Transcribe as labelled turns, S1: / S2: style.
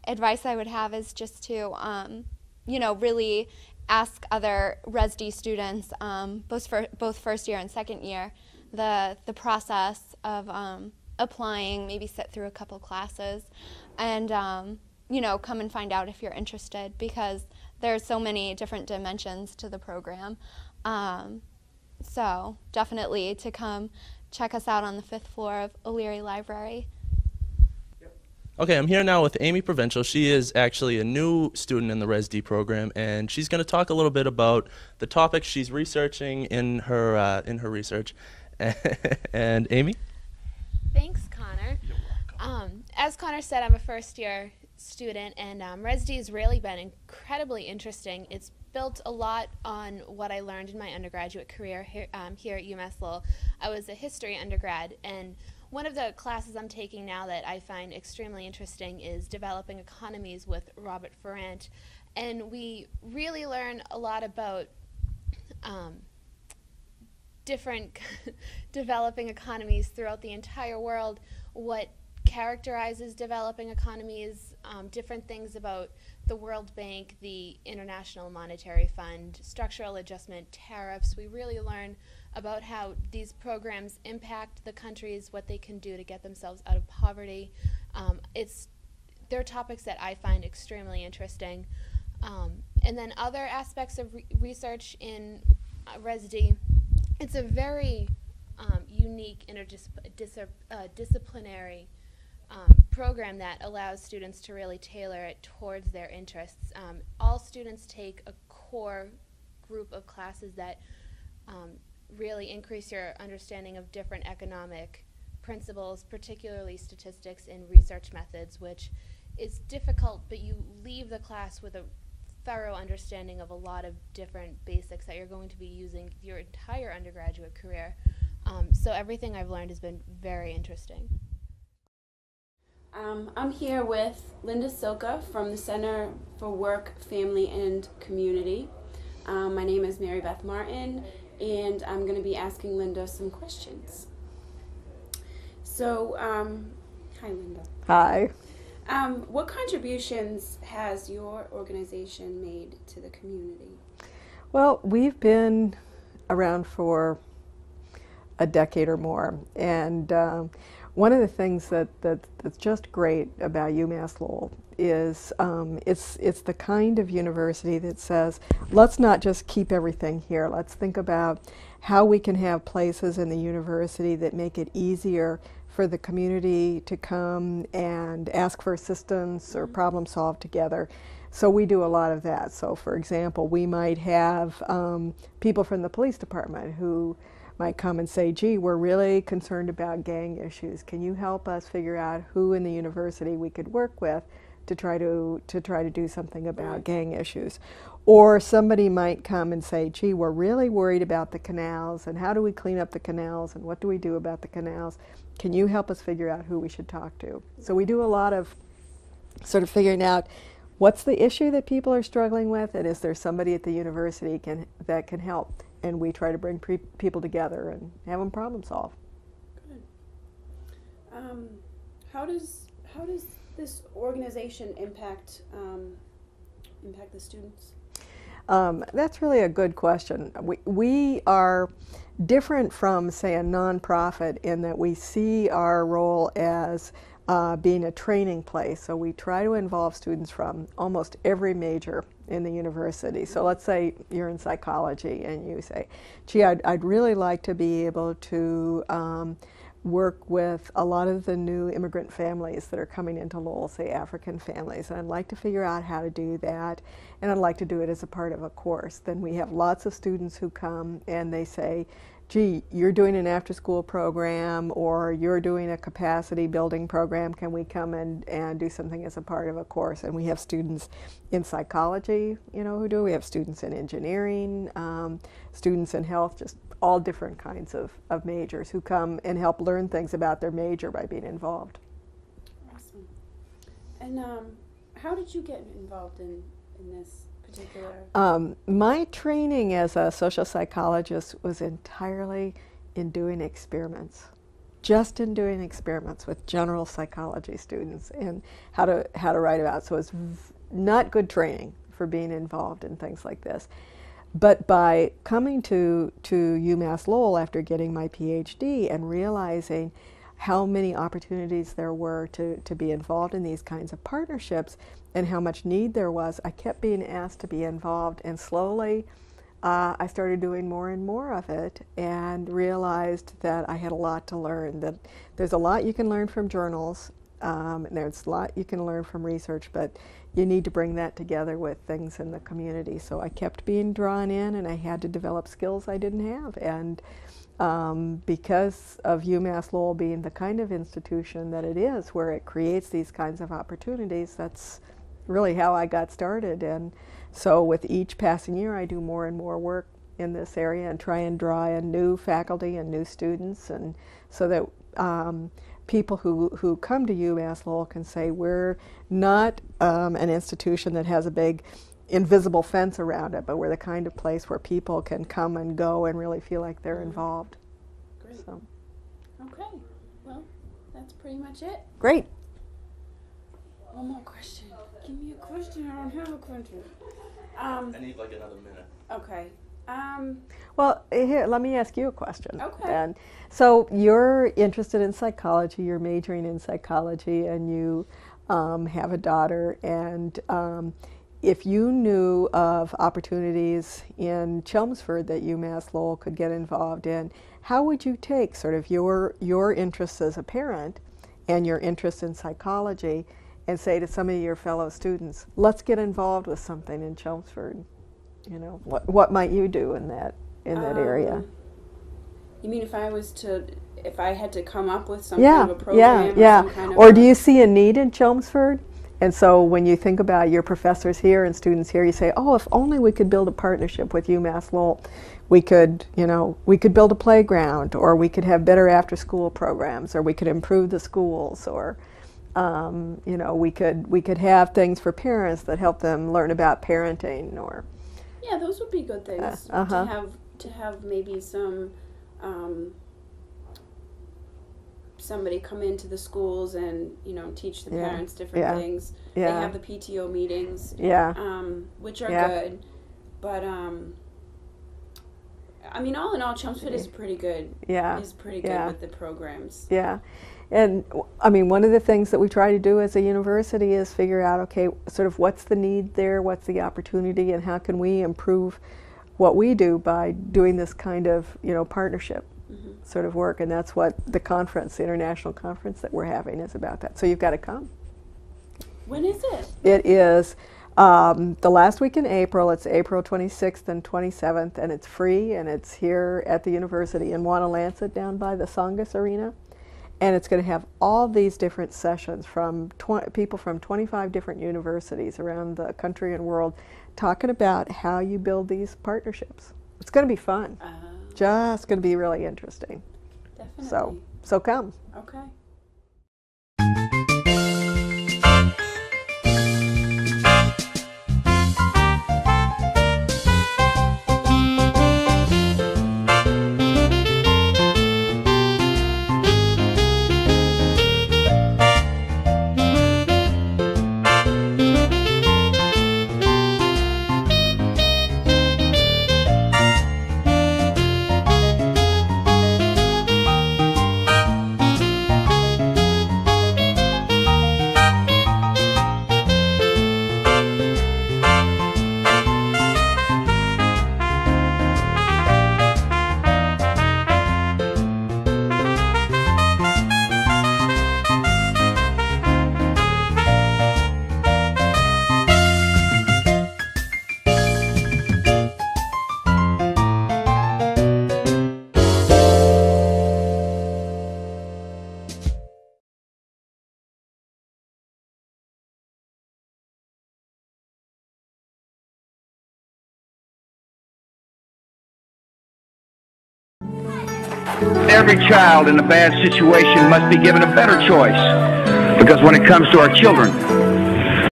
S1: advice I would have is just to, you know, really ask other ResD students, both first year and second year, the process of applying, maybe sit through a couple classes, and you know, come and find out if you're interested, because there's so many different dimensions to the program. So definitely to come check us out on the 5th floor of O'Leary Library.
S2: Okay, I'm here now with Amy Provincial. She is actually a new student in the ResD program, and she's going to talk a little bit about the topics she's researching in her research. And Amy?
S3: Thanks, Connor.
S2: You're welcome.
S3: As Connor said, I'm a first-year student, and ResD has really been incredibly interesting. It's built a lot on what I learned in my undergraduate career here at UMass Lowell. I was a history undergrad, and one of the classes I'm taking now that I find extremely interesting is Developing Economies with Robert Ferrant. And we really learn a lot about different developing economies throughout the entire world, what characterizes developing economies, different things about the World Bank, the International Monetary Fund, structural adjustment, tariffs. We really learn about how these programs impact the countries, what they can do to get themselves out of poverty. They're topics that I find extremely interesting. And then other aspects of research in ResD, it's a very unique interdisciplinary program that allows students to really tailor it towards their interests. All students take a core group of classes that really increase your understanding of different economic principles, particularly statistics and research methods, which is difficult, but you leave the class with a thorough understanding of a lot of different basics that you're going to be using your entire undergraduate career. So everything I've learned has been very interesting.
S4: I'm here with Linda Silka from the Center for Work, Family, and Community. My name is Mary Beth Martin, and I'm going to be asking Linda some questions. So, hi Linda.
S5: Hi.
S4: What contributions has your organization made to the community?
S5: Well, we've been around for a decade or more, and one of the things that's just great about UMass Lowell is it's the kind of university that says, let's not just keep everything here. Let's think about how we can have places in the university that make it easier for the community to come and ask for assistance or problem solve together. So we do a lot of that. So for example, we might have people from the police department who might come and say, gee, we're really concerned about gang issues. Can you help us figure out who in the university we could work with to try to do something about gang issues? Or somebody might come and say, gee, we're really worried about the canals, and how do we clean up the canals, and what do we do about the canals? Can you help us figure out who we should talk to? So we do a lot of sort of figuring out what's the issue that people are struggling with, and is there somebody at the university that can help? And we try to bring people together and have them problem solve.
S4: Good. How does this organization impact the students?
S5: That's really a good question. We are different from, say, a nonprofit in that we see our role as being a training place. So we try to involve students from almost every major in the university. So let's say you're in psychology and you say, gee, I'd really like to be able to work with a lot of the new immigrant families that are coming into Lowell, say African families, and I'd like to figure out how to do that, and I'd like to do it as a part of a course. Then we have lots of students who come and they say, gee, you're doing an after-school program, or you're doing a capacity building program, can we come and do something as a part of a course? And we have students in psychology, who do. We have students in engineering, students in health, just all different kinds of majors who come and help learn things about their major by being involved.
S4: Awesome. And how did you get involved in this particular?
S5: My training as a social psychologist was entirely in doing experiments. just in doing experiments with general psychology students and how to write about it. So it's not good training for being involved in things like this. But by coming to UMass Lowell after getting my PhD and realizing how many opportunities there were to be involved in these kinds of partnerships and how much need there was, I kept being asked to be involved, and slowly I started doing more and more of it and realized that I had a lot to learn, that there's a lot you can learn from journals, and there's a lot you can learn from research, but you need to bring that together with things in the community. So I kept being drawn in, and I had to develop skills I didn't have. And because of UMass Lowell being the kind of institution that it is, where it creates these kinds of opportunities, that's really how I got started. And so with each passing year, I do more and more work in this area and try and draw in new faculty and new students, and so that people who come to UMass Lowell can say, we're not an institution that has a big invisible fence around it, but we're the kind of place where people can come and go and really feel like they're involved.
S4: Great.
S5: So.
S4: Okay, well, that's pretty much it.
S5: Great.
S4: One more question. Give me a question. I don't have a question.
S2: I need like another minute.
S4: Okay.
S5: Well, here, let me ask you a question.
S4: Okay.
S5: And so you're interested in psychology, you're majoring in psychology, and you have a daughter, and if you knew of opportunities in Chelmsford that UMass Lowell could get involved in, how would you take sort of your interests as a parent and your interest in psychology and say to some of your fellow students, let's get involved with something in Chelmsford? You know, what might you do in that area?
S4: You mean if I had to come up with some kind of a program?
S5: Yeah.
S4: Or some kind of
S5: Or do you see a need in Chelmsford? And so when you think about your professors here and students here, you say, oh, if only we could build a partnership with UMass Lowell, we could build a playground, or we could have better after-school programs, or we could improve the schools, or we could have things for parents that help them learn about parenting, or
S4: yeah, those would be good things to have maybe some somebody come into the schools and teach the parents different things. They have the PTO meetings, which are good, but I mean, all in all, Chelmsford is pretty good. Is pretty good with the programs.
S5: Yeah. And I mean, one of the things that we try to do as a university is figure out, okay, sort of what's the need there, what's the opportunity, and how can we improve what we do by doing this kind of, partnership sort of work. And that's what the conference, the international conference that we're having, is about that. So you've got to come.
S4: When is it?
S5: It is the last week in April. It's April 26th and 27th, and it's free, and it's here at the university in Wanalancet down by the Songus Arena. And it's going to have all these different sessions from people from 25 different universities around the country and world talking about how you build these partnerships. It's going to be fun. Just going to be really interesting.
S4: Definitely.
S5: So come.
S4: Okay.
S6: Every child in a bad situation must be given a better choice, because when it comes to our children,